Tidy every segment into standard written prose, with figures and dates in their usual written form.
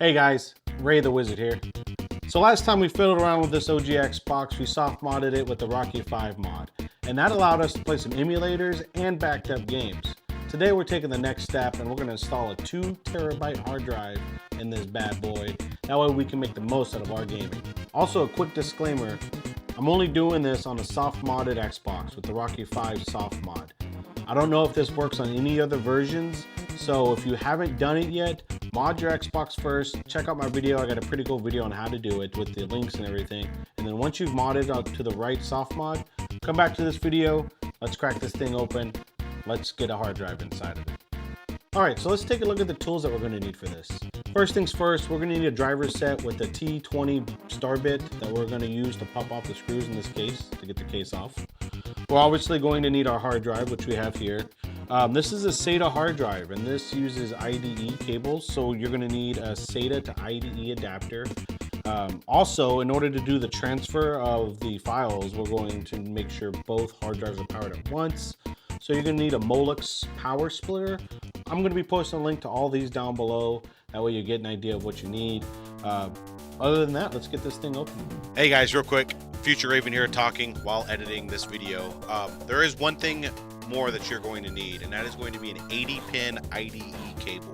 Hey guys, Ray the Wizard here. So last time we fiddled around with this OG Xbox, we soft modded it with the Rocky 5 mod, and that allowed us to play some emulators and backed up games. Today we're taking the next step and we're going to install a 2 terabyte hard drive in this bad boy. That way we can make the most out of our gaming. Also, a quick disclaimer, I'm only doing this on a soft modded Xbox with the Rocky 5 soft mod. I don't know if this works on any other versions, so if you haven't done it yet, mod your Xbox first, check out my video. I got a pretty cool video on how to do it with the links and everything. And then once you've modded out to the right soft mod, come back to this video, let's crack this thing open, let's get a hard drive inside of it. Alright, so let's take a look at the tools that we're going to need for this. First things first, we're going to need a driver set with the T20 star bit that we're going to use to pop off the screws in this case, to get the case off. We're obviously going to need our hard drive, which we have here. This is a SATA hard drive, and this uses IDE cables, so you're going to need a SATA to IDE adapter. Also, in order to do the transfer of the files, we're going to make sure both hard drives are powered at once. So you're going to need a Molex power splitter. I'm going to be posting a link to all these down below. That way you get an idea of what you need. Other than that, let's get this thing open. Hey guys, real quick, Future Raven here talking while editing this video. There is one thing more that you're going to need, and that is going to be an 80-pin IDE cable.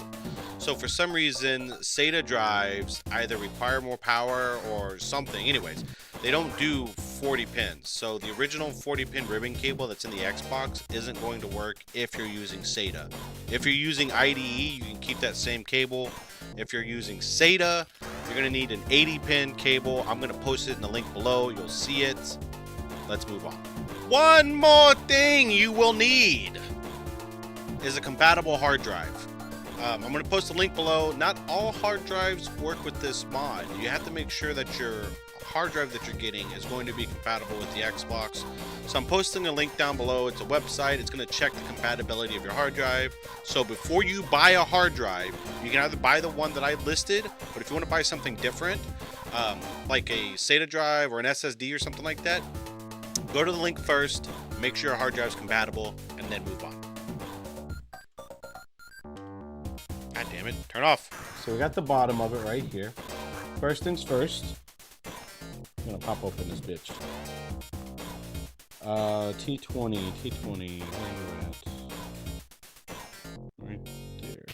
So for some reason, SATA drives either require more power or something. Anyways, they don't do 40 pins. So the original 40-pin ribbon cable that's in the Xbox isn't going to work if you're using SATA. If you're using IDE, you can keep that same cable. If you're using SATA, you're going to need an 80-pin cable. I'm going to post it in the link below. You'll see it. Let's move on. One more thing you will need is a compatible hard drive. I'm going to post a link below. Not all hard drives work with this mod. You have to make sure that your hard drive that you're getting is going to be compatible with the Xbox. So I'm posting a link down below. It's a website. It's going to check the compatibility of your hard drive. So before you buy a hard drive, you can either buy the one that I listed, but if you want to buy something different, like a SATA drive or an SSD or something like that, go to the link first, make sure your hard drive is compatible, and then move on. God damn it, turn off. So we got the bottom of it right here. First things first, I'm gonna pop open this bitch. T20, where you at? Right there.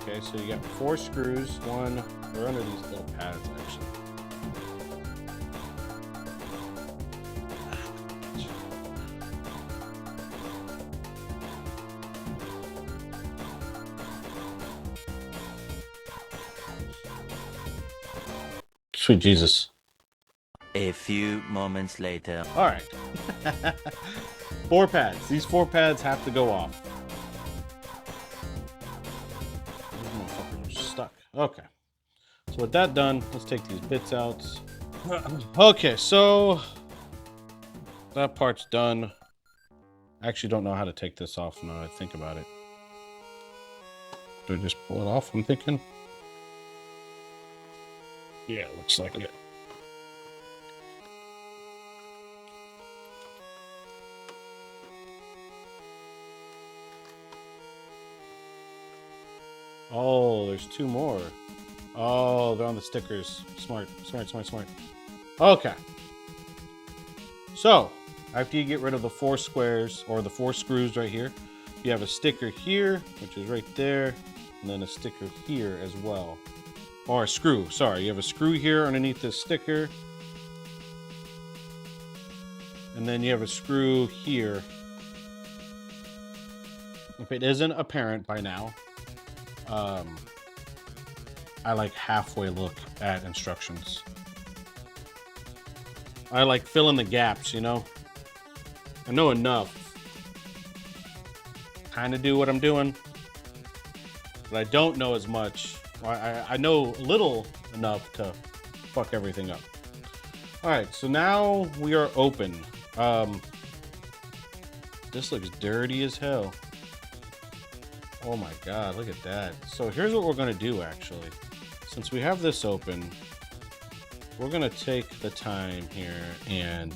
Okay, so you got 4 screws, one, they're under these little pads actually. Sweet Jesus. A few moments later. All right. 4 pads. These 4 pads have to go off. These motherfuckers are stuck. Okay. So with that done, let's take these bits out. Okay, so that part's done. I actually don't know how to take this off now that I think about it. Do I just pull it off, I'm thinking? Yeah, looks like it. Oh, there's 2 more. Oh, they're on the stickers. Smart. Okay. So, after you get rid of the 4 squares, or the 4 screws right here, you have a sticker here, which is right there, and then a sticker here as well. Or a screw, sorry. You have a screw here underneath this sticker. And then you have a screw here. If it isn't apparent by now, I like halfway look at instructions. I like fill in the gaps, you know? I know enough. Kind of do what I'm doing. But I don't know as much. I know little enough to fuck everything up. Alright, so now we are open. This looks dirty as hell. Oh my god, look at that. So here's what we're going to do actually. Since we have this open, we're going to take the time here and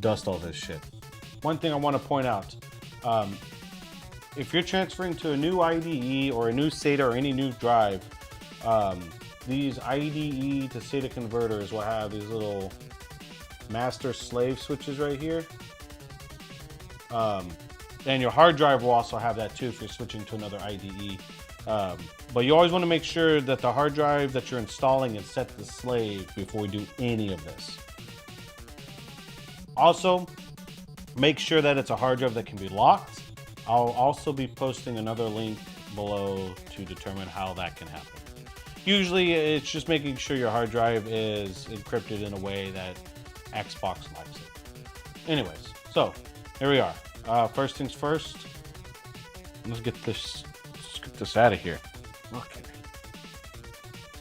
dust all this shit. One thing I want to point out, if you're transferring to a new IDE or a new SATA or any new drive, these IDE to SATA converters will have these little master slave switches right here. And your hard drive will also have that too if you're switching to another IDE. But you always want to make sure that the hard drive that you're installing is set to slave before we do any of this. Also, make sure that it's a hard drive that can be locked. I'll also be posting another link below to determine how that can happen. Usually it's just making sure your hard drive is encrypted in a way that Xbox likes it. Anyways, so here we are. First things first, let's get this out of here. Okay.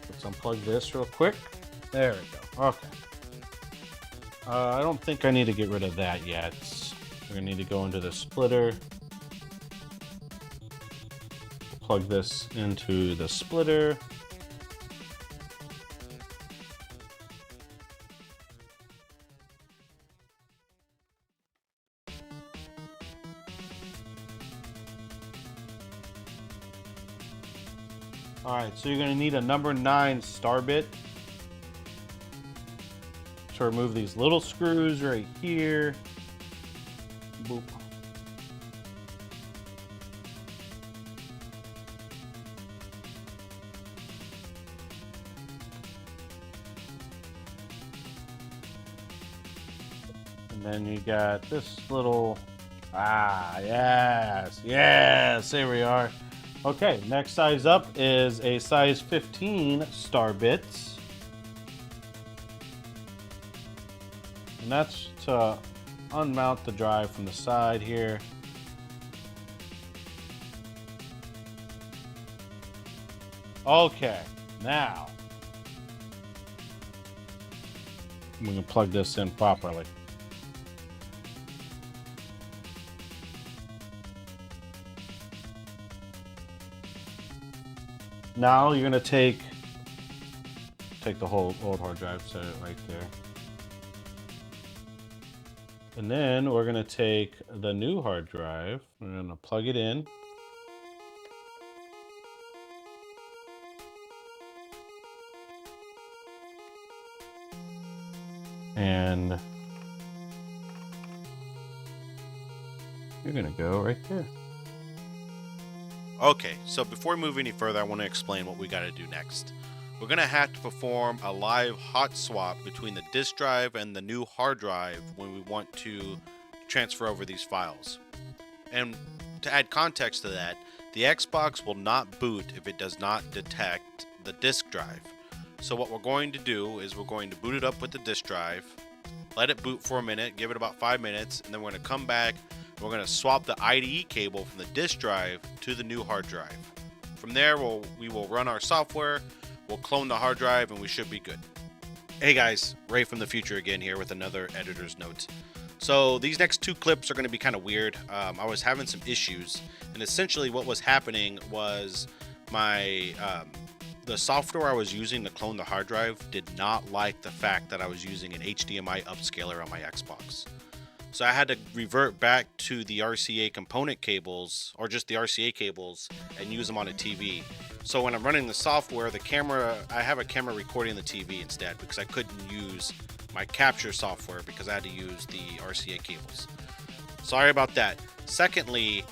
Let's unplug this real quick. There we go. Okay. I don't think I need to get rid of that yet. We're gonna need to go into the splitter. Plug this into the splitter. All right, so you're gonna need a number 9 star bit to remove these little screws right here. Boop. And then you got this little, yes, there we are. Okay, next size up is a size 15 star bits. And that's to unmount the drive from the side here. Okay, now we can plug this in properly. Now you're gonna take the whole old hard drive, set it right there. And then we're gonna take the new hard drive, we're gonna plug it in. And you're gonna go right there. Okay, so before we move any further, I want to explain what we got to do next. We're going to have to perform a live hot swap between the disk drive and the new hard drive when we want to transfer over these files. And to add context to that, the Xbox will not boot if it does not detect the disk drive. So what we're going to do is we're going to boot it up with the disk drive, let it boot for a minute, give it about 5 minutes, and then we're going to come back. We're going to swap the IDE cable from the disk drive to the new hard drive. From there, we will run our software, we'll clone the hard drive, and we should be good. Hey guys, Ray from the future again here with another editor's note. So these next 2 clips are going to be kind of weird. I was having some issues, and essentially what was happening was the software I was using to clone the hard drive did not like the fact that I was using an HDMI upscaler on my Xbox. So I had to revert back to the RCA component cables, or just the RCA cables, and use them on a TV. So when I'm running the software, I have a camera recording the TV instead, because I couldn't use my capture software because I had to use the RCA cables. Sorry about that. Secondly,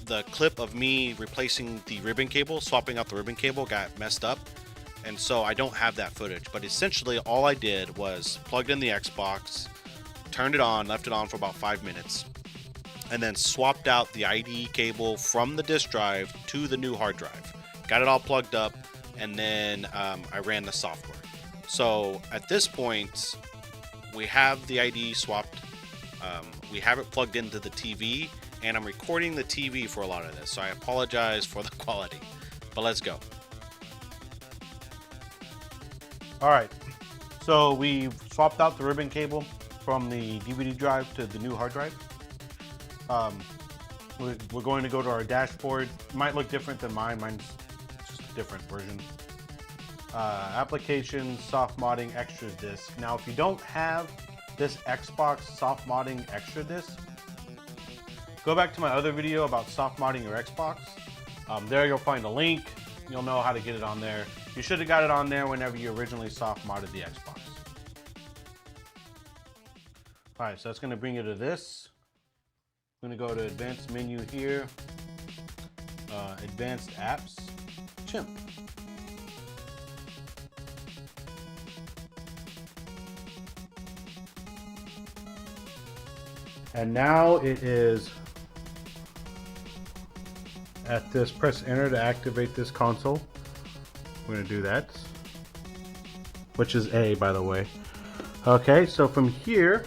the clip of me replacing the ribbon cable, swapping out the ribbon cable, got messed up. And so I don't have that footage. But essentially all I did was plugged in the Xbox, turned it on, left it on for about 5 minutes, and then swapped out the IDE cable from the disk drive to the new hard drive. Got it all plugged up, and then I ran the software. So at this point, we have the IDE swapped, we have it plugged into the TV, and I'm recording the TV for a lot of this, so I apologize for the quality, but let's go. All right, so we swapped out the ribbon cable from the DVD drive to the new hard drive. We're going to go to our dashboard. It might look different than mine. Mine's just a different version. Applications, soft modding, extra disc. Now, if you don't have this Xbox soft modding extra disc, go back to my other video about soft modding your Xbox. There you'll find a link. You'll know how to get it on there. You should have got it on there whenever you originally soft modded the Xbox. All right, so that's gonna bring you to this. I'm gonna go to advanced menu here, advanced apps, Chimp. And now it is at this, press enter to activate this console. We're gonna do that, which is A, by the way. Okay, so from here,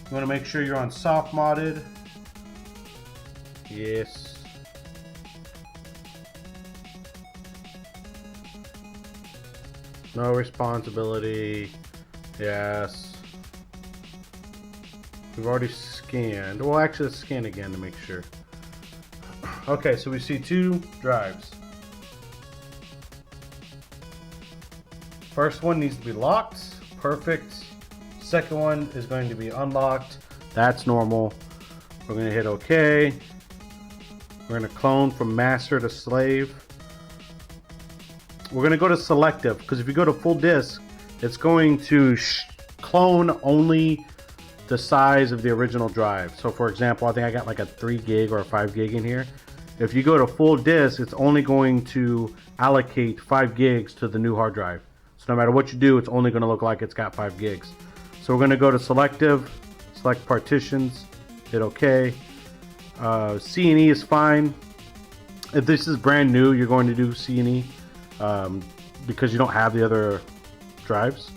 you wanna make sure you're on soft modded. Yes. No responsibility. Yes. We've already scanned. Well, actually, let's scan again to make sure. Okay, so we see 2 drives. First one needs to be locked. Perfect. Second one is going to be unlocked. That's normal. We're going to hit OK. We're going to clone from master to slave. We're going to go to selective, because if you go to full disk, it's going to clone only the size of the original drive. So for example, I think I got like a 3 gig or a 5 gig in here. If you go to full disk, it's only going to allocate 5 gigs to the new hard drive. So no matter what you do, it's only going to look like it's got 5 gigs. So we're going to go to selective, select partitions, hit OK. C&E is fine. If this is brand new, you're going to do C&E because you don't have the other drives.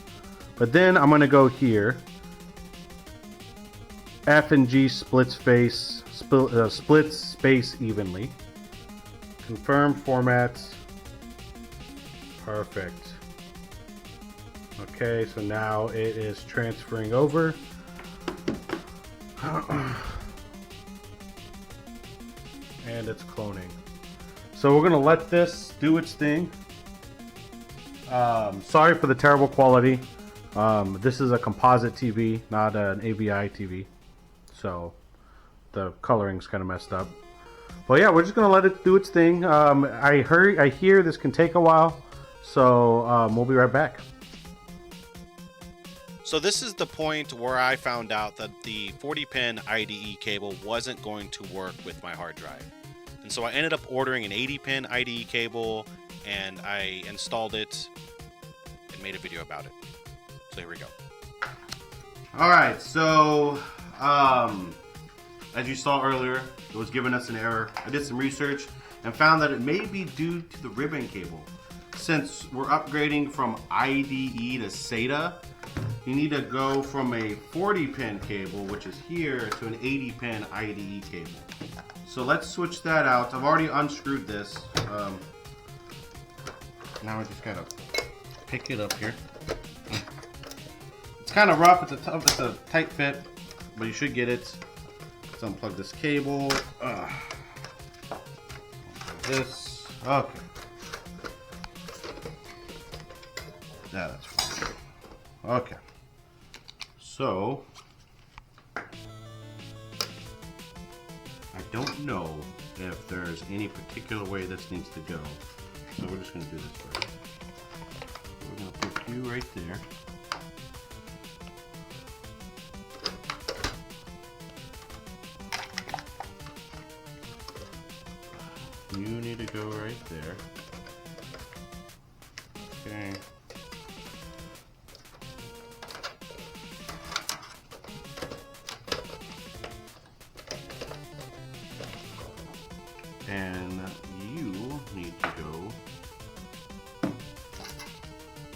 But then I'm going to go here. F and G splits space evenly. Confirm formats. Perfect. Okay, so now it is transferring over. And it's cloning. So we're gonna let this do its thing. Sorry for the terrible quality. This is a composite TV, not an AVI TV. So the coloring's kind of messed up. But yeah, we're just gonna let it do its thing. I hear this can take a while, so we'll be right back. So this is the point where I found out that the 40-pin IDE cable wasn't going to work with my hard drive. And so I ended up ordering an 80-pin IDE cable, and I installed it and made a video about it. So here we go. All right, so as you saw earlier, it was giving us an error. I did some research and found that it may be due to the ribbon cable. Since we're upgrading from IDE to SATA, you need to go from a 40-pin cable, which is here, to an 80-pin IDE cable. So let's switch that out. I've already unscrewed this. Now I just gotta pick it up here. It's kind of rough. It's a tight fit, but you should get it. Let's unplug this cable. This. Okay. Yeah, that's fine. Okay. So I don't know if there's any particular way this needs to go. So we're just going to do this first. We're going to put you right there. You need to go right there. Okay. And you need to go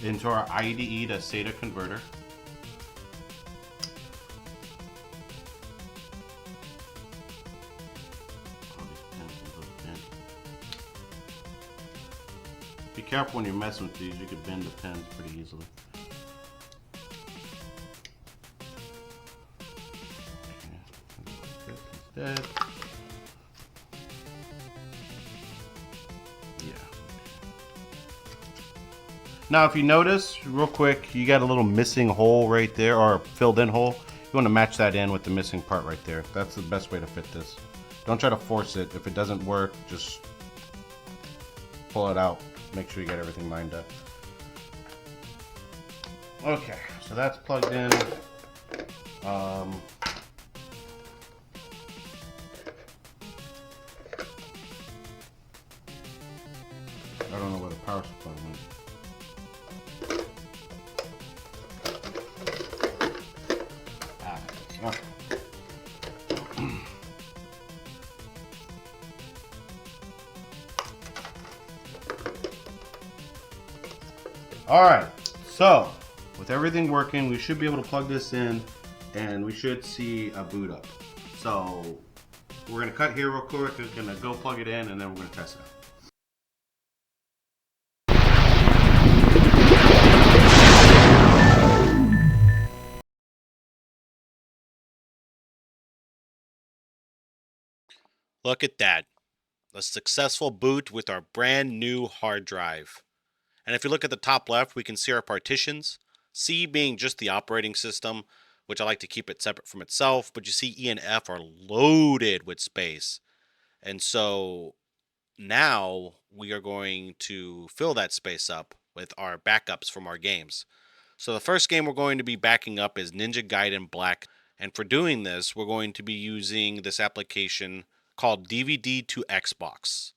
into our IDE to SATA converter. Be careful when you're messing with these, you could bend the pins pretty easily. Okay, instead. Yeah. Now if you notice, real quick, you got a little missing hole right there, or filled in hole. You want to match that in with the missing part right there. That's the best way to fit this. Don't try to force it. If it doesn't work, just pull it out. Make sure you get everything lined up. Okay, so that's plugged in. I don't know where the power supply went. Okay. All right, so with everything working, we should be able to plug this in and we should see a boot up. So we're gonna cut here real quick. We're gonna go plug it in and then we're gonna test it out. Look at that. A successful boot with our brand new hard drive. And if you look at the top left, we can see our partitions. C being just the operating system, which I like to keep it separate from itself, but you see E and F are loaded with space. And so now we are going to fill that space up with our backups from our games. So the first game we're going to be backing up is Ninja Gaiden Black. And for doing this, we're going to be using this application called DVD to Xbox.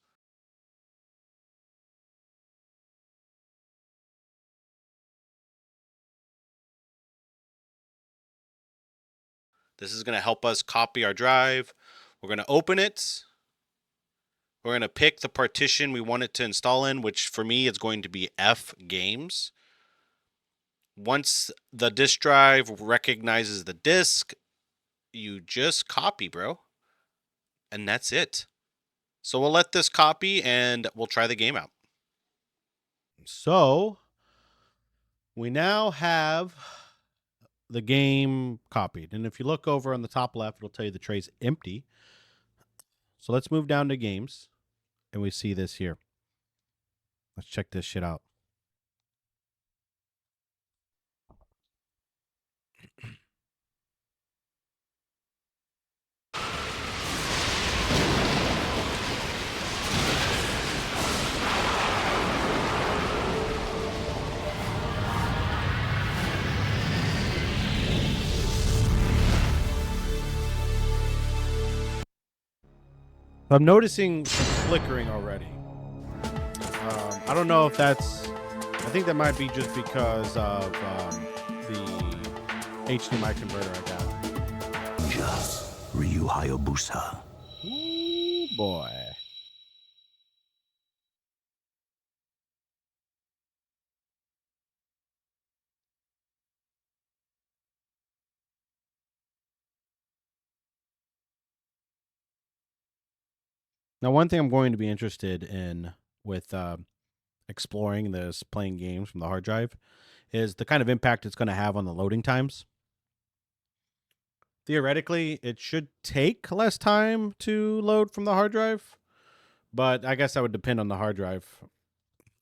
This is going to help us copy our drive. We're going to open it. We're going to pick the partition we want it to install in, which for me is going to be F Games. Once the disk drive recognizes the disk, you just copy, bro. And that's it. So we'll let this copy and we'll try the game out. So we now have the game copied. And if you look over on the top left, it'll tell you the tray's empty. So let's move down to games and we see this here. Let's check this shit out. I'm noticing flickering already. I don't know if that's... I think that might be just because of the HDMI converter I got. Just Ryu Hayabusa. Ooh, boy. Now, one thing I'm going to be interested in with exploring this, playing games from the hard drive, is the kind of impact it's going to have on the loading times. Theoretically, it should take less time to load from the hard drive, but I guess that would depend on the hard drive.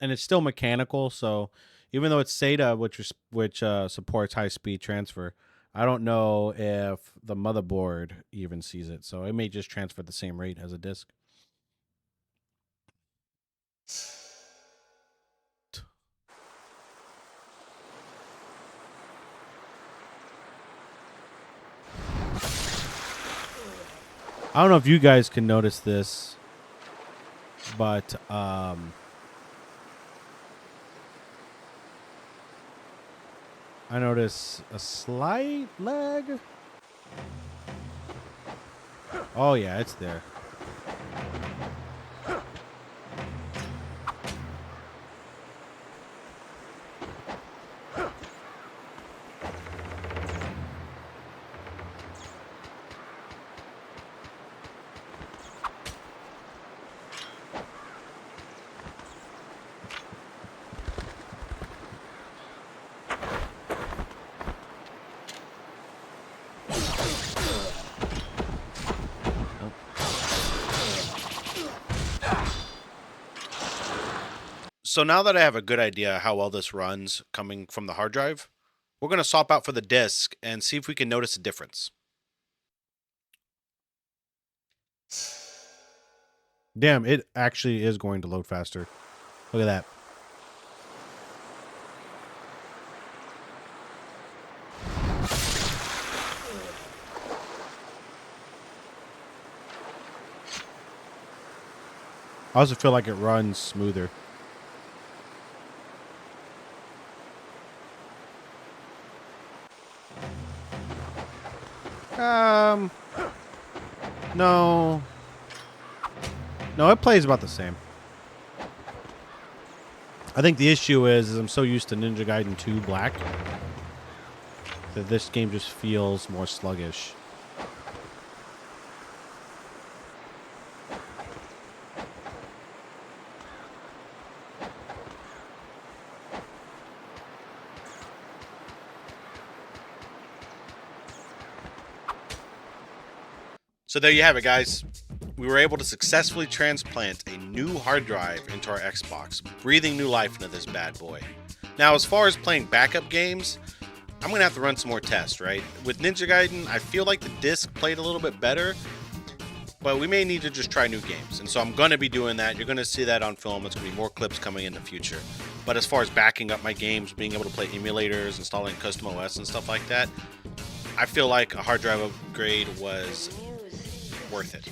And it's still mechanical, so even though it's SATA, which supports high-speed transfer, I don't know if the motherboard even sees it, so it may just transfer at the same rate as a disk. I don't know if you guys can notice this, but I notice a slight lag. Oh yeah, it's there. So now that I have a good idea how well this runs coming from the hard drive, we're going to swap out for the disc and see if we can notice a difference. Damn, it actually is going to load faster. Look at that. I also feel like it runs smoother. No. No, it plays about the same. I think the issue is I'm so used to Ninja Gaiden 2 Black that this game just feels more sluggish. So there you have it, guys. We were able to successfully transplant a new hard drive into our Xbox, breathing new life into this bad boy. Now, as far as playing backup games, I'm going to have to run some more tests, right? With Ninja Gaiden, I feel like the disc played a little bit better, but we may need to just try new games. And so I'm going to be doing that. You're going to see that on film. It's going to be more clips coming in the future. But as far as backing up my games, being able to play emulators, installing custom OS and stuff like that, I feel like a hard drive upgrade was worth it.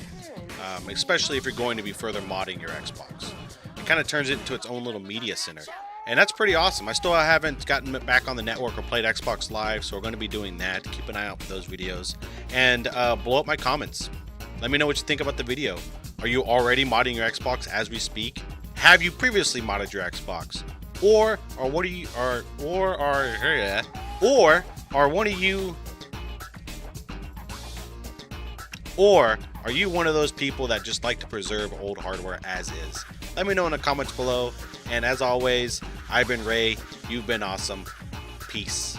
Especially if you're going to be further modding your Xbox. It kind of turns it into its own little media center. And that's pretty awesome. I still haven't gotten back on the network or played Xbox Live, so we're going to be doing that. Keep an eye out for those videos. And blow up my comments. Let me know what you think about the video. Are you already modding your Xbox as we speak? Have you previously modded your Xbox? Or are one of you Or are you one of those people that just like to preserve old hardware as is? Let me know in the comments below. And as always, I've been Ray. You've been awesome. Peace.